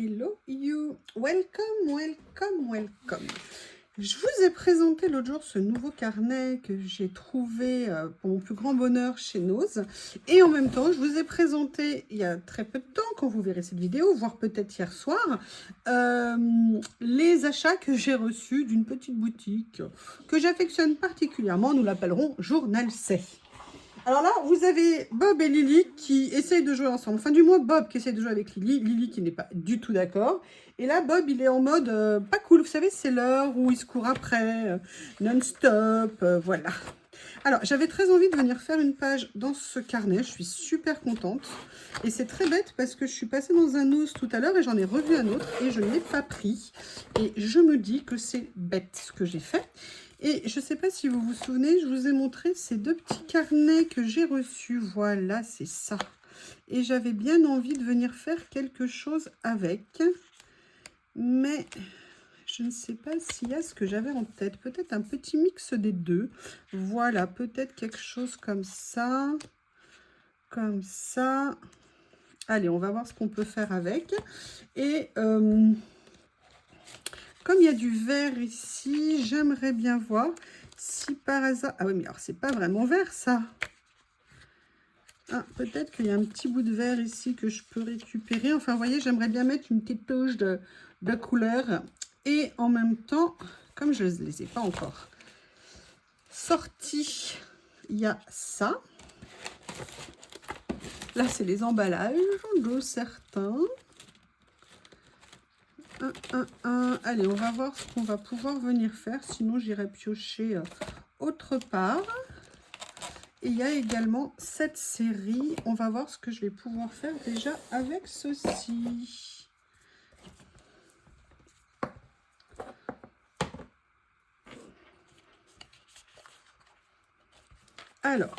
Hello you, welcome. Je vous ai présenté l'autre jour ce nouveau carnet que j'ai trouvé pour mon plus grand bonheur chez Nose. Et en même temps, je vous ai présenté il y a très peu de temps, quand vous verrez cette vidéo, voire peut-être hier soir, les achats que j'ai reçus d'une petite boutique que j'affectionne particulièrement. Nous l'appellerons Journal C. Alors là, vous avez Bob et Lily qui essayent de jouer ensemble. Fin du mois, Bob qui essaye de jouer avec Lily. Lily qui n'est pas du tout d'accord. Et là, Bob, il est en mode pas cool. Vous savez, c'est l'heure où il se court après, non-stop, voilà. Alors, j'avais très envie de venir faire une page dans ce carnet. Je suis super contente. Et c'est très bête parce que je suis passée dans un Nose tout à l'heure et j'en ai revu un autre et je ne l'ai pas pris. Et je me dis que c'est bête ce que j'ai fait. Et je ne sais pas si vous vous souvenez, je vous ai montré ces deux petits carnets que j'ai reçus. Voilà, c'est ça. Et j'avais bien envie de venir faire quelque chose avec. Mais je ne sais pas s'il y a ce que j'avais en tête. Peut-être un petit mix des deux. Voilà, peut-être quelque chose comme ça. Comme ça. Allez, on va voir ce qu'on peut faire avec. Et comme il y a du vert ici, j'aimerais bien voir si par hasard... Ah oui, mais alors c'est pas vraiment vert ça. Ah, peut-être qu'il y a un petit bout de vert ici que je peux récupérer. Enfin, vous voyez, j'aimerais bien mettre une petite touche de couleur. Et en même temps, comme je ne les ai pas encore sortis, il y a ça. Là, c'est les emballages de certains. Allez, on va voir ce qu'on va pouvoir venir faire. Sinon, j'irai piocher autre part. Et il y a également cette série. On va voir ce que je vais pouvoir faire déjà avec ceci. Alors,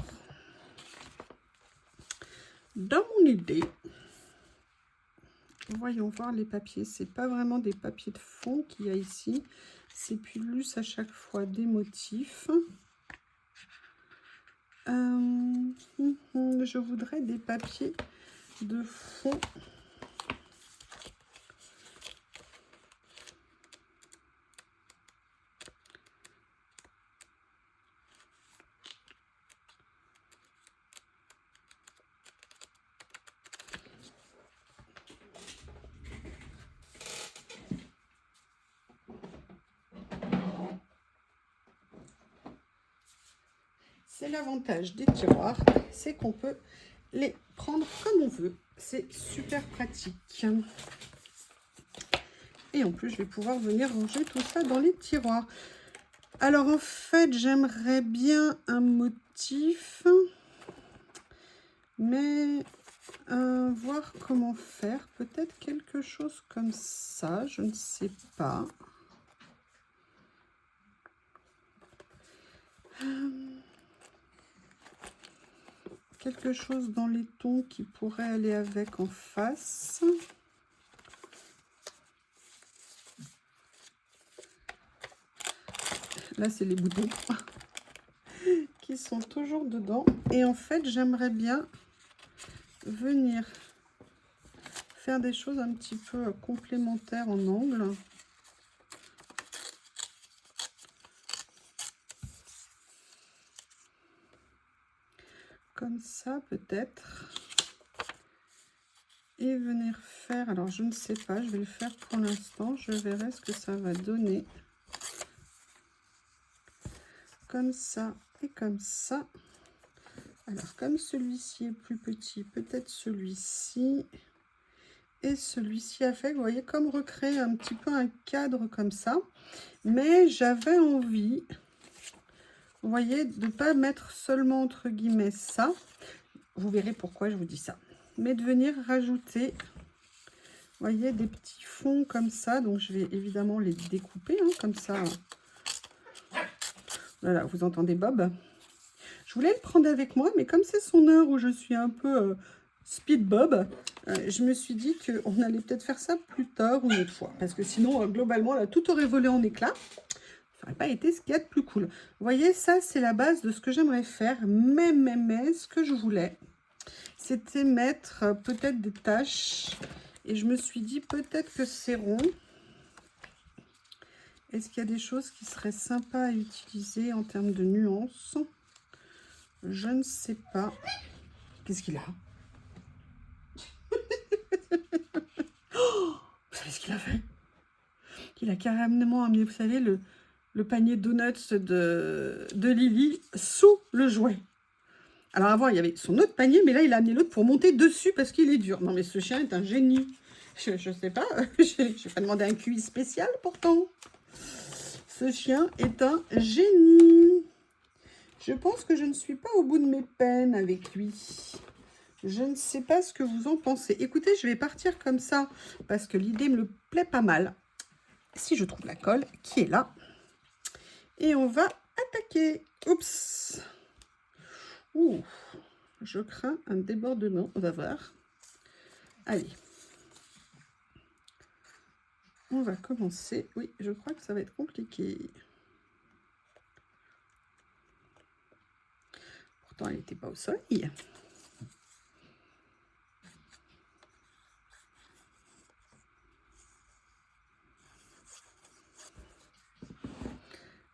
dans mon idée, voyons voir les papiers. C'est pas vraiment des papiers de fond qu'il y a ici. C'est plus à chaque fois des motifs. Je voudrais des papiers de fond. C'est l'avantage des tiroirs, c'est qu'on peut les prendre comme on veut. C'est super pratique. Et en plus, je vais pouvoir venir ranger tout ça dans les tiroirs. Alors, en fait, j'aimerais bien un motif, mais voir comment faire. Peut-être quelque chose comme ça, je ne sais pas. Quelque chose dans les tons qui pourrait aller avec en face. Là, c'est les boutons qui sont toujours dedans. Et en fait, j'aimerais bien venir faire des choses un petit peu complémentaires en angle. Comme ça, peut-être. Et venir faire, alors je ne sais pas, je vais le faire pour l'instant, je verrai ce que ça va donner. Comme ça et comme ça. Alors, comme celui-ci est plus petit, peut-être celui-ci. Et celui-ci a fait, vous voyez, comme recréer un petit peu un cadre comme ça. Mais j'avais envie, vous voyez, de ne pas mettre seulement entre guillemets ça. Vous verrez pourquoi je vous dis ça. Mais de venir rajouter, vous voyez, des petits fonds comme ça. Donc, je vais évidemment les découper, hein, comme ça. Voilà, vous entendez Bob. Je voulais le prendre avec moi, mais comme c'est son heure où je suis un peu speed Bob, je me suis dit qu'on allait peut-être faire ça plus tard ou une autre fois. Parce que sinon, globalement, là, tout aurait volé en éclats. Ça n'aurait pas été ce qu'il y a de plus cool. Vous voyez, ça, c'est la base de ce que j'aimerais faire. Mais, ce que je voulais, c'était mettre peut-être des taches Et je me suis dit, peut-être que c'est rond. Est-ce qu'il y a des choses qui seraient sympas à utiliser en termes de nuances? Je ne sais pas. Qu'est-ce qu'il a? Oh, vous savez ce qu'il a fait? Il a carrément amené, vous savez, le panier donuts de Lily sous le jouet. Alors avant, il y avait son autre panier, mais là, il a amené l'autre pour monter dessus parce qu'il est dur. Non, mais ce chien est un génie. Je ne sais pas, je n'ai pas demandé un QI spécial pourtant. Ce chien est un génie. Je pense que je ne suis pas au bout de mes peines avec lui. Je ne sais pas ce que vous en pensez. Écoutez, je vais partir comme ça parce que l'idée me plaît pas mal. Si je trouve la colle qui est là. Et on va attaquer. Oups. Ouh. Je crains un débordement. On va voir. Allez. On va commencer. Oui, je crois que ça va être compliqué. Pourtant, elle n'était pas au soleil.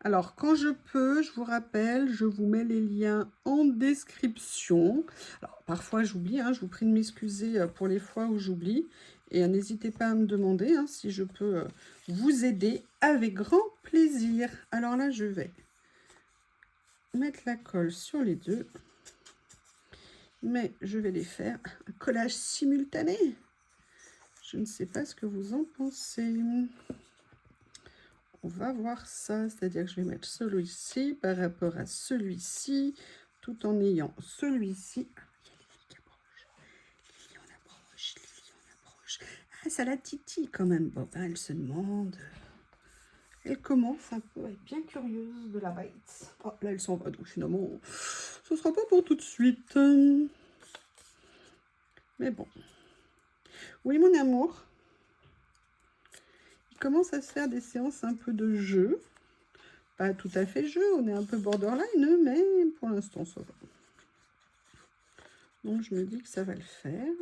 Alors, quand je peux, je vous rappelle, je vous mets les liens en description. Alors, parfois, j'oublie, hein, je vous prie de m'excuser pour les fois où j'oublie. Et n'hésitez pas à me demander hein, si je peux vous aider avec grand plaisir. Alors là, je vais mettre la colle sur les deux. Mais je vais les faire un collage simultané. Je ne sais pas ce que vous en pensez. On va voir ça, c'est-à-dire que je vais mettre celui-ci par rapport à celui-ci, tout en ayant celui-ci. Lily, on approche, Lily, on approche. Ah, ça la titille quand même. Bon, ben, elle se demande. Elle commence un peu à être bien curieuse de la bête. Oh, là, elle s'en va, donc finalement, ce ne sera pas pour tout de suite. Mais bon. Oui, mon amour. Il commence à se faire des séances un peu de jeu. Pas tout à fait jeu, on est un peu borderline, mais pour l'instant, ça va. Donc, je me dis que ça va le faire.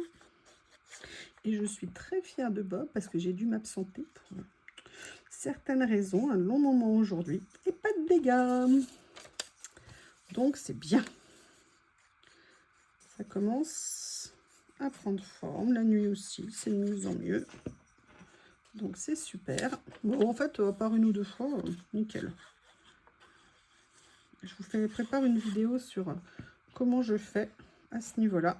Et je suis très fière de Bob parce que j'ai dû m'absenter pour certaines raisons, un long moment aujourd'hui. Et pas de dégâts. Donc, c'est bien. Ça commence à prendre forme. La nuit aussi, c'est de mieux en mieux. Donc, c'est super. Bon, en fait, à part une ou deux fois, nickel. Je vous prépare une vidéo sur comment je fais à ce niveau-là.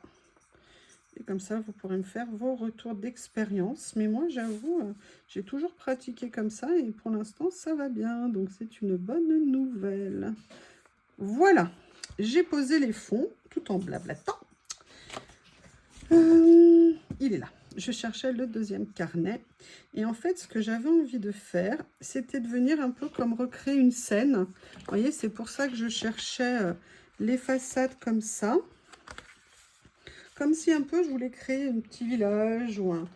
Et comme ça, vous pourrez me faire vos retours d'expérience. Mais moi, j'avoue, j'ai toujours pratiqué comme ça et pour l'instant, ça va bien. Donc, c'est une bonne nouvelle. Voilà, j'ai posé les fonds tout en blablatant. Il est là. Je cherchais le deuxième carnet. Et en fait, ce que j'avais envie de faire, c'était de venir un peu comme recréer une scène. Vous voyez, c'est pour ça que je cherchais les façades comme ça. Comme si un peu je voulais créer un petit village ou un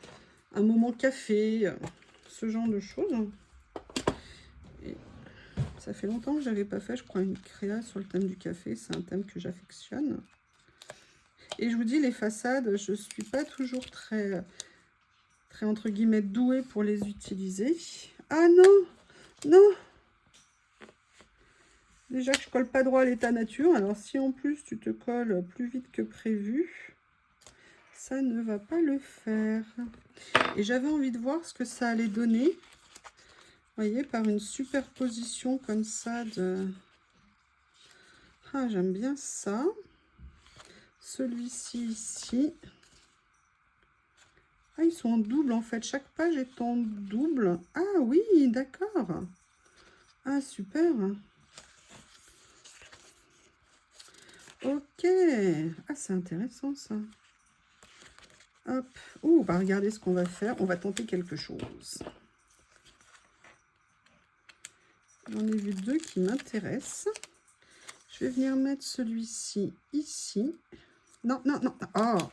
moment café, ce genre de choses. Et ça fait longtemps que je n'avais pas fait, je crois, une créa sur le thème du café. C'est un thème que j'affectionne. Et je vous dis, les façades, je ne suis pas toujours très, entre guillemets, douée pour les utiliser. Ah non, non. Déjà que je colle pas droit à l'état nature. Alors, si en plus, tu te colles plus vite que prévu, ça ne va pas le faire. Et j'avais envie de voir ce que ça allait donner. Vous voyez, par une superposition comme ça de... Ah, j'aime bien ça. Celui-ci ici. Ah, ils sont en double en fait. Chaque page est en double. Ah oui, d'accord. Ah, super. Ok. Ah, c'est intéressant ça. Hop. Ouh, bah regardez ce qu'on va faire. On va tenter quelque chose. J'en ai vu deux qui m'intéressent. Je vais venir mettre celui-ci ici. Non, non, non. Oh.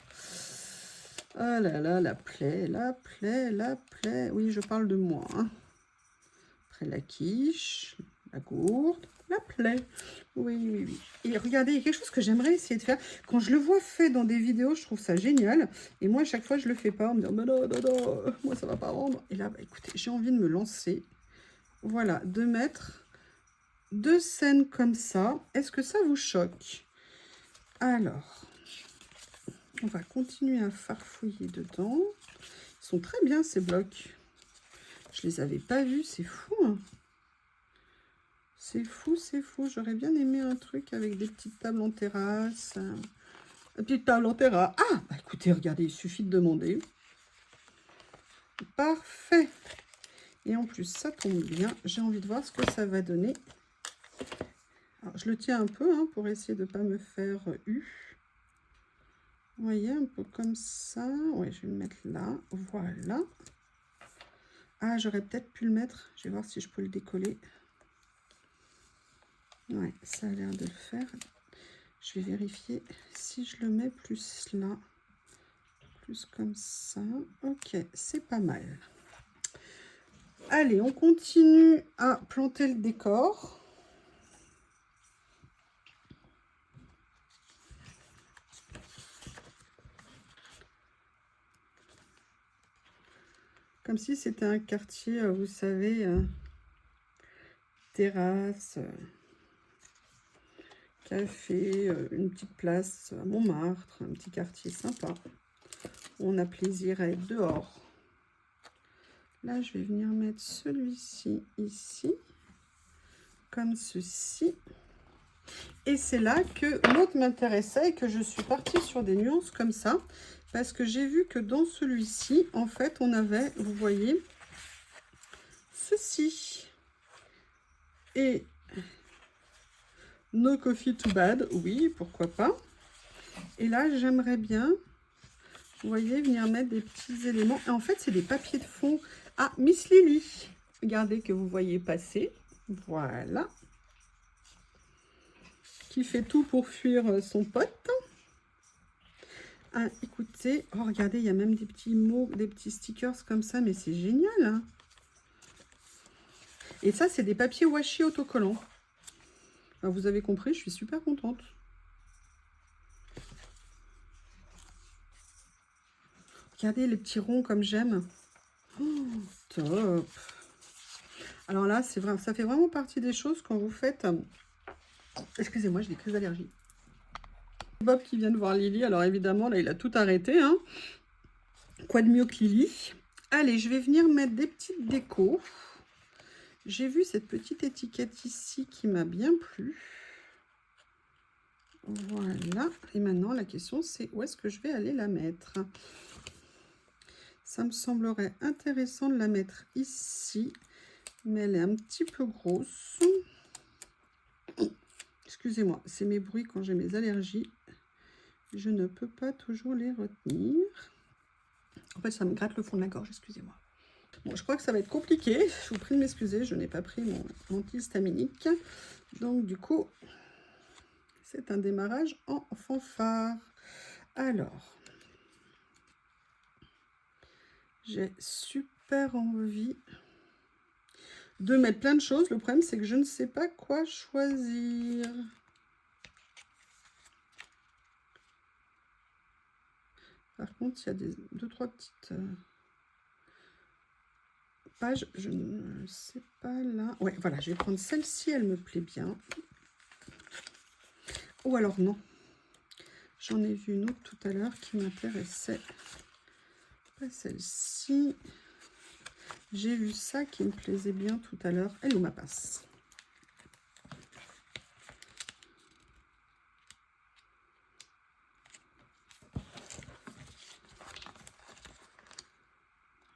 Oh là là, la plaie, la plaie, la plaie. Oui, je parle de moi. Hein. Après la quiche, la gourde, la plaie. Oui, oui, oui. Et regardez, il y a quelque chose que j'aimerais essayer de faire. Quand je le vois fait dans des vidéos, je trouve ça génial. Et moi, à chaque fois, je le fais pas en me disant, mais non, non, non, moi, ça va pas rendre. Et là, bah, écoutez, j'ai envie de me lancer. Voilà, de mettre 2 scènes comme ça. Est-ce que ça vous choque? Alors, on va continuer à farfouiller dedans. Ils sont très bien, ces blocs. Je les avais pas vus, c'est fou, hein. C'est fou, c'est fou. J'aurais bien aimé un truc avec des petites tables en terrasse. Une petite table en terrasse. Ah, bah écoutez, regardez, il suffit de demander. Parfait. Et en plus, ça tombe bien. J'ai envie de voir ce que ça va donner. Alors, je le tiens un peu hein, pour essayer de ne pas me faire U. Vous voyez, un peu comme ça. Ouais, je vais le mettre là. Voilà. Ah, j'aurais peut-être pu le mettre. Je vais voir si je peux le décoller. Ouais, ça a l'air de le faire. Je vais vérifier si je le mets plus là. Plus comme ça. Ok, c'est pas mal. Allez, on continue à planter le décor. Comme si c'était un quartier, vous savez, terrasse, café, une petite place à Montmartre, un petit quartier sympa. Où on a plaisir à être dehors. Là, je vais venir mettre celui-ci ici, comme ceci. Et c'est là que l'autre m'intéressait et que je suis partie sur des nuances comme ça. Parce que j'ai vu que dans celui-ci, en fait, on avait, vous voyez, ceci. Et no coffee too bad, oui, pourquoi pas. Et là, j'aimerais bien, vous voyez, venir mettre des petits éléments. Et en fait, c'est des papiers de fond. Ah, Miss Lily, regardez que vous voyez passer. Voilà. Qui fait tout pour fuir son pote. Ah, écoutez, oh, regardez, il y a même des petits mots, des petits stickers comme ça, mais c'est génial. Hein. Et ça, c'est des papiers washi autocollants. Alors, vous avez compris, je suis super contente. Regardez les petits ronds comme j'aime. Oh, top. Alors là, c'est vrai, ça fait vraiment partie des choses quand vous faites... Excusez-moi, j'ai des crises d'allergie. Bob qui vient de voir Lily, alors évidemment, là, il a tout arrêté. Hein. Quoi de mieux que Lily? Allez, je vais venir mettre des petites décos. J'ai vu cette petite étiquette ici qui m'a bien plu. Voilà. Et maintenant, la question, c'est où est-ce que je vais aller la mettre? Ça me semblerait intéressant de la mettre ici. Mais elle est un petit peu grosse. Excusez-moi, c'est mes bruits quand j'ai mes allergies. Je ne peux pas toujours les retenir. En fait, ça me gratte le fond de la gorge, excusez-moi. Bon, je crois que ça va être compliqué. Je vous prie de m'excuser, je n'ai pas pris mon antihistaminique. Donc, du coup, c'est un démarrage en fanfare. Alors, j'ai super envie de mettre plein de choses. Le problème, c'est que je ne sais pas quoi choisir. Par contre, il y a deux, trois petites pages. Je ne sais pas là. Ouais, voilà, je vais prendre celle-ci, elle me plaît bien. Ou alors non. J'en ai vu une autre tout à l'heure qui m'intéressait. Pas celle-ci. J'ai vu ça qui me plaisait bien tout à l'heure. Elle est où ma passe?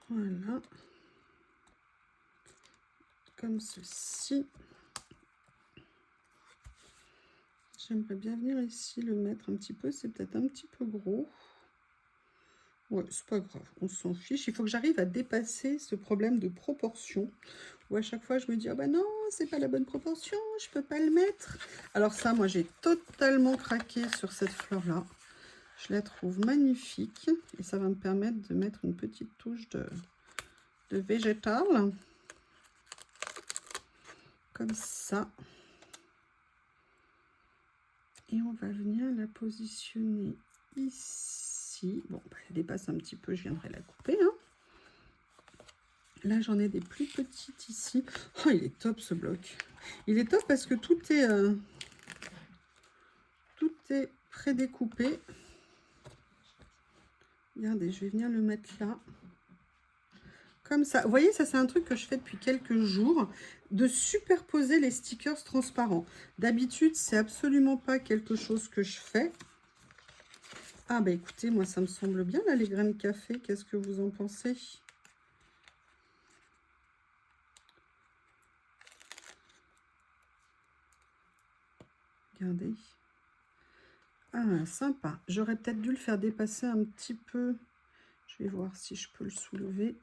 Voilà. Comme ceci. J'aimerais bien venir ici le mettre un petit peu. C'est peut-être un petit peu gros. Ouais, c'est pas grave, on s'en fiche. Il faut que j'arrive à dépasser ce problème de proportion. Où à chaque fois, je me dis, ah bah non, c'est pas la bonne proportion, je peux pas le mettre. Alors ça, moi, j'ai totalement craqué sur cette fleur-là. Je la trouve magnifique. Et ça va me permettre de mettre une petite touche de végétal. comme ça. Et on va venir la positionner ici. Bon, bah, elle dépasse un petit peu, je viendrai la couper. Hein. Là, j'en ai des plus petites ici. Oh, il est top ce bloc. Il est top parce que tout est prédécoupé. Regardez, je vais venir le mettre là. Comme ça. Vous voyez, ça c'est un truc que je fais depuis quelques jours, de superposer les stickers transparents. D'habitude, c'est absolument pas quelque chose que je fais. Ah bah écoutez, moi ça me semble bien là, les graines de café. Qu'est-ce que vous en pensez? Regardez. Ah, sympa. J'aurais peut-être dû le faire dépasser un petit peu. Je vais voir si je peux le soulever.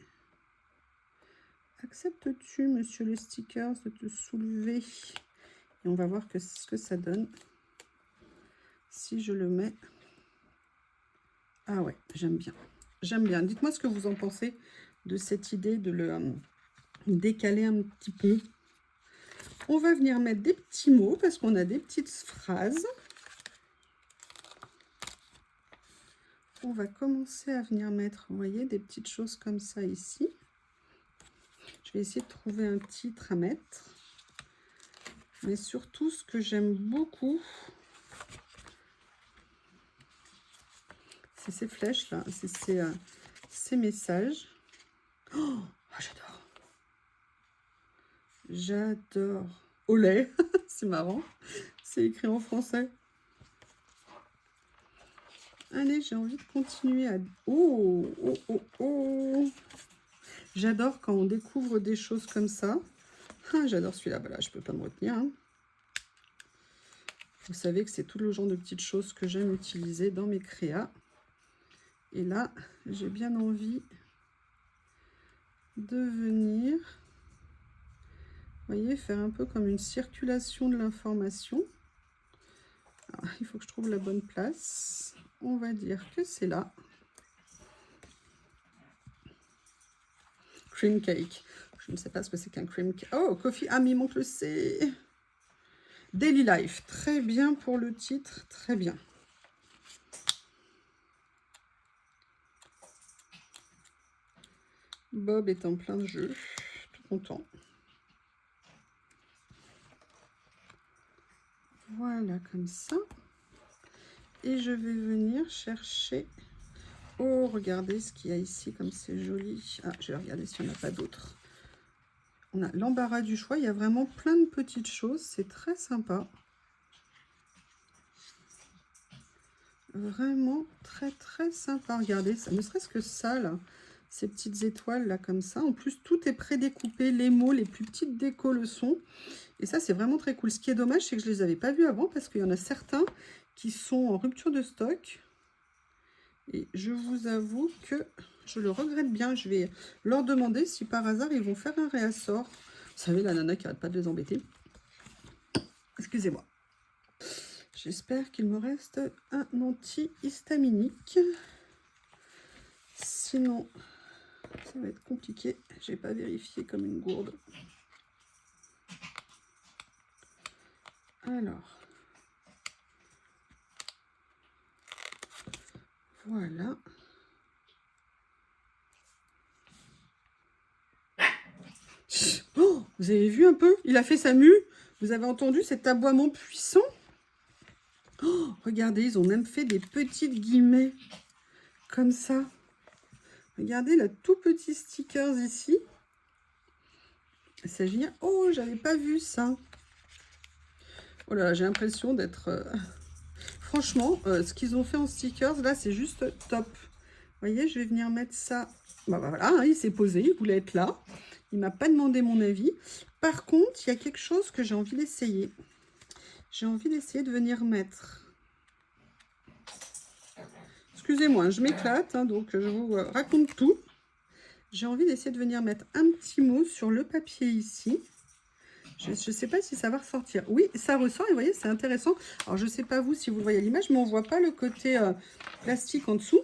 Acceptes-tu, monsieur le sticker, de te soulever? Et on va voir ce que ça donne. Si je le mets... Ah ouais, j'aime bien. J'aime bien. Dites-moi ce que vous en pensez de cette idée de le décaler un petit peu. On va venir mettre des petits mots parce qu'on a des petites phrases. On va commencer à venir mettre, vous voyez, des petites choses comme ça ici. Je vais essayer de trouver un titre à mettre. Mais surtout, ce que j'aime beaucoup, c'est ces flèches-là, c'est ces messages. Oh, j'adore. J'adore. Olé, c'est marrant. C'est écrit en français. Allez, j'ai envie de continuer à... Oh, oh, oh, oh. J'adore quand on découvre des choses comme ça. Ah, j'adore celui-là. Voilà, je peux pas me retenir. Hein. Vous savez que c'est tout le genre de petites choses que j'aime utiliser dans mes créas. Et là, j'ai bien envie de venir, vous voyez, faire un peu comme une circulation de l'information. Il faut que je trouve la bonne place. On va dire que c'est là. Cream cake. Je ne sais pas ce que c'est qu'un cream cake. Oh, coffee. Ah, mais il manque le C. Daily life. Très bien pour le titre. Très bien. Bob est en plein jeu. Tout content. Voilà, comme ça. Et je vais venir chercher... Oh, regardez ce qu'il y a ici, comme c'est joli. Ah, je vais regarder s'il n'y en a pas d'autres. On a l'embarras du choix. Il y a vraiment plein de petites choses. C'est très sympa. Vraiment très, très sympa. Regardez, ça, ne serait-ce que ça, là. Ces petites étoiles, là, comme ça. En plus, tout est prédécoupé. Les mots, les plus petites décos le sont. Et ça, c'est vraiment très cool. Ce qui est dommage, c'est que je ne les avais pas vus avant parce qu'il y en a certains qui sont en rupture de stock. Et je vous avoue que je le regrette bien. Je vais leur demander si par hasard ils vont faire un réassort. Vous savez, la nana qui n'arrête pas de les embêter. Excusez-moi. J'espère qu'il me reste un antihistaminique. Sinon, ça va être compliqué. Je n'ai pas vérifié comme une gourde. Alors. Voilà. Oh, vous avez vu un peu? Il a fait sa mue. Vous avez entendu cet aboiement puissant? Oh, regardez, ils ont même fait des petites guillemets. Comme ça. Regardez, là, tout petit stickers ici. C'est génial. Oh, j'avais pas vu ça. Oh là là, j'ai l'impression d'être... Franchement, ce qu'ils ont fait en stickers, là, c'est juste top. Vous voyez, je vais venir mettre ça. Bah, voilà, hein, il s'est posé, il voulait être là. Il m'a pas demandé mon avis. Par contre, il y a quelque chose que j'ai envie d'essayer. J'ai envie d'essayer de venir mettre... Excusez-moi, je m'éclate, hein, donc je vous raconte tout. J'ai envie d'essayer de venir mettre un petit mot sur le papier ici. Je ne sais pas si ça va ressortir. Oui, ça ressort et vous voyez, c'est intéressant. Alors, je ne sais pas vous si vous le voyez à l'image, mais on ne voit pas le côté plastique en dessous.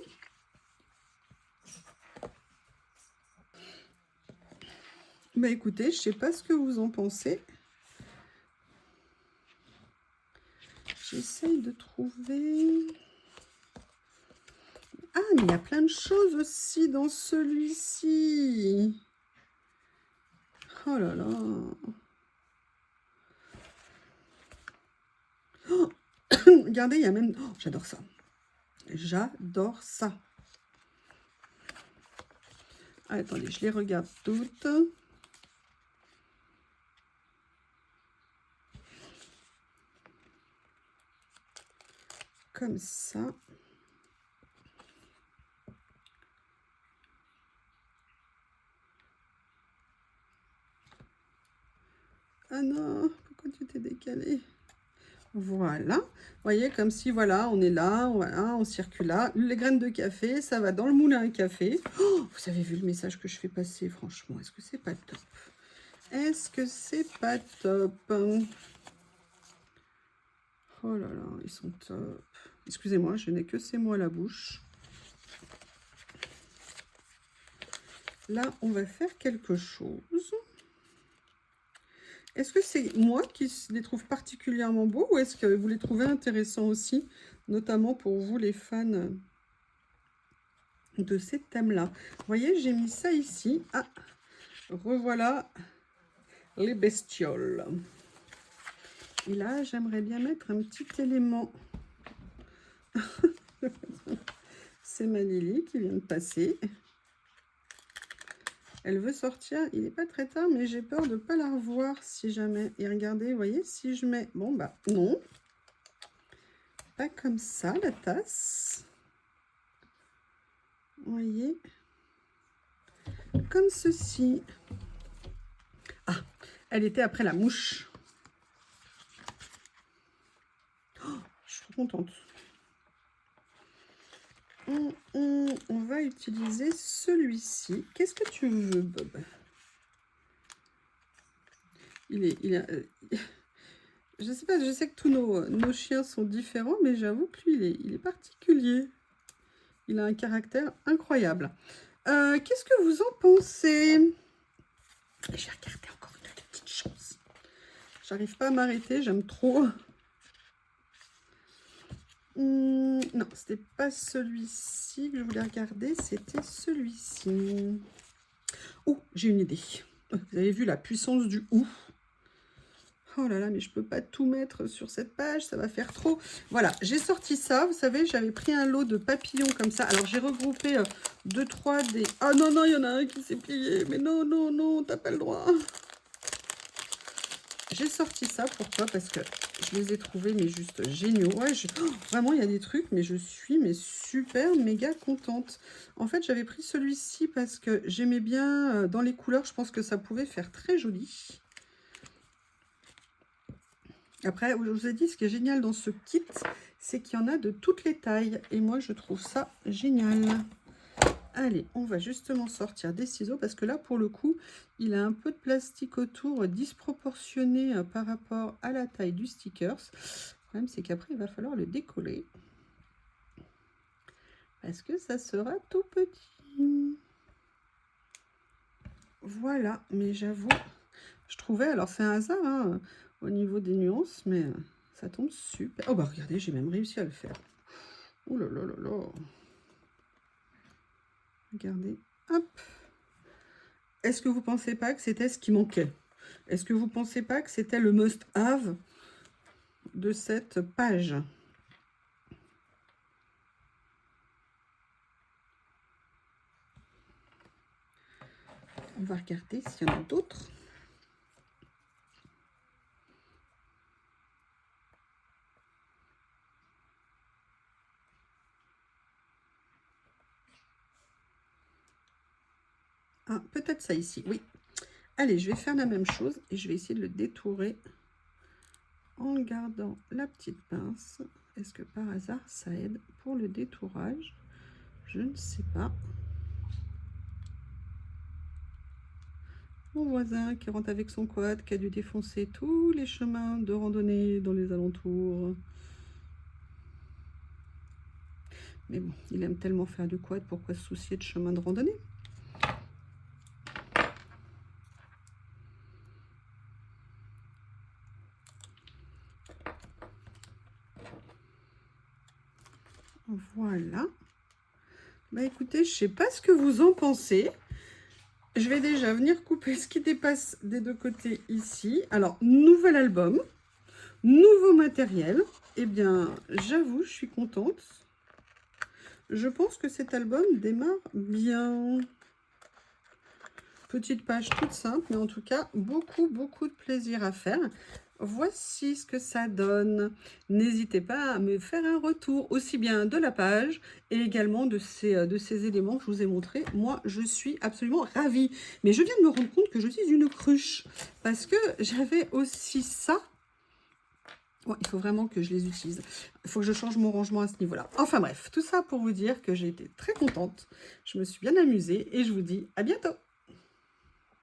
Bah écoutez, je ne sais pas ce que vous en pensez. de trouver... Ah, mais il y a plein de choses aussi dans celui-ci. Oh là là. Oh, regardez, il y a même... Oh, j'adore ça. J'adore ça. Ah, attendez, je les regarde toutes. Comme ça. Ah non, pourquoi tu t'es décalé? Voilà, vous voyez, comme si, voilà, on est là, voilà, on circule là. Les graines de café, ça va dans le moulin à café. Oh, vous avez vu le message que je fais passer, franchement, est-ce que c'est pas top? Est-ce que c'est pas top? Oh là là, ils sont top. Excusez-moi, je n'ai que ces mots à la bouche. Là, on va faire quelque chose. Est-ce que c'est moi qui les trouve particulièrement beaux ou est-ce que vous les trouvez intéressants aussi, notamment pour vous les fans de ces thèmes-là? Vous voyez, j'ai mis ça ici. Ah, revoilà les bestioles. Et là, j'aimerais bien mettre un petit élément. C'est ma Lily qui vient de passer. Elle veut sortir. Il n'est pas très tard, mais j'ai peur de ne pas la revoir si jamais. Et regardez, vous voyez, si je mets... Bon, bah non. Pas comme ça, la tasse. Vous voyez, comme ceci. Ah, elle était après la mouche. Oh, je suis trop contente. On va utiliser celui-ci. Qu'est-ce que tu veux, Bob? Je sais pas, je sais que tous nos chiens sont différents, mais j'avoue que lui, il est particulier. Il a un caractère incroyable. Qu'est-ce que vous en pensez? J'ai regardé encore une petite chose. J'arrive pas à m'arrêter, j'aime trop. Non, c'était pas celui-ci que je voulais regarder, c'était celui-ci. Oh, j'ai une idée. Vous avez vu la puissance du ou? Oh là là, mais je peux pas tout mettre sur cette page, ça va faire trop. Voilà, j'ai sorti ça. Vous savez, j'avais pris un lot de papillons comme ça. Alors, j'ai regroupé 2, 3 des... Ah non, non, il y en a un qui s'est plié. Mais non, non, non, t'as pas le droit. J'ai sorti ça, pourquoi? Parce que je les ai trouvés, mais juste géniaux. Ouais, vraiment, il y a des trucs, mais je suis super méga contente. En fait, j'avais pris celui-ci parce que j'aimais bien dans les couleurs. Je pense que ça pouvait faire très joli. Après, je vous ai dit, ce qui est génial dans ce kit, c'est qu'il y en a de toutes les tailles. Et moi, je trouve ça génial. Allez, on va justement sortir des ciseaux parce que là, pour le coup, il a un peu de plastique autour disproportionné par rapport à la taille du sticker. Le problème, c'est qu'après, il va falloir le décoller parce que ça sera tout petit. Voilà, mais j'avoue, je trouvais, alors c'est un hasard hein, au niveau des nuances, mais ça tombe super. Oh bah regardez, j'ai même réussi à le faire. Oh là là là là. Regardez, hop. Est-ce que vous ne pensez pas que c'était ce qui manquait? Est-ce que vous ne pensez pas que c'était le must-have de cette page? On va regarder s'il y en a d'autres. Ah, peut-être ça ici, oui. Allez, je vais faire la même chose et je vais essayer de le détourer en gardant la petite pince. Est-ce que par hasard, ça aide pour le détourage? Je ne sais pas. Mon voisin qui rentre avec son quad, qui a dû défoncer tous les chemins de randonnée dans les alentours. Mais bon, il aime tellement faire du quad, pourquoi se soucier de chemin de randonnée? Voilà. Bah écoutez, je sais pas ce que vous en pensez. Je vais déjà venir couper ce qui dépasse des deux côtés ici. Alors, nouvel album, nouveau matériel. Eh bien, j'avoue, je suis contente. Je pense que cet album démarre bien. Petite page toute simple, mais en tout cas, beaucoup de plaisir à faire. Voici ce que ça donne. N'hésitez pas à me faire un retour, aussi bien de la page et également de ces éléments que je vous ai montrés. Moi, je suis absolument ravie. Mais je viens de me rendre compte que je suis une cruche, parce que j'avais aussi ça. Ouais, il faut vraiment que je les utilise. Il faut que je change mon rangement à ce niveau-là. Enfin bref, tout ça pour vous dire que j'ai été très contente. Je me suis bien amusée et je vous dis à bientôt.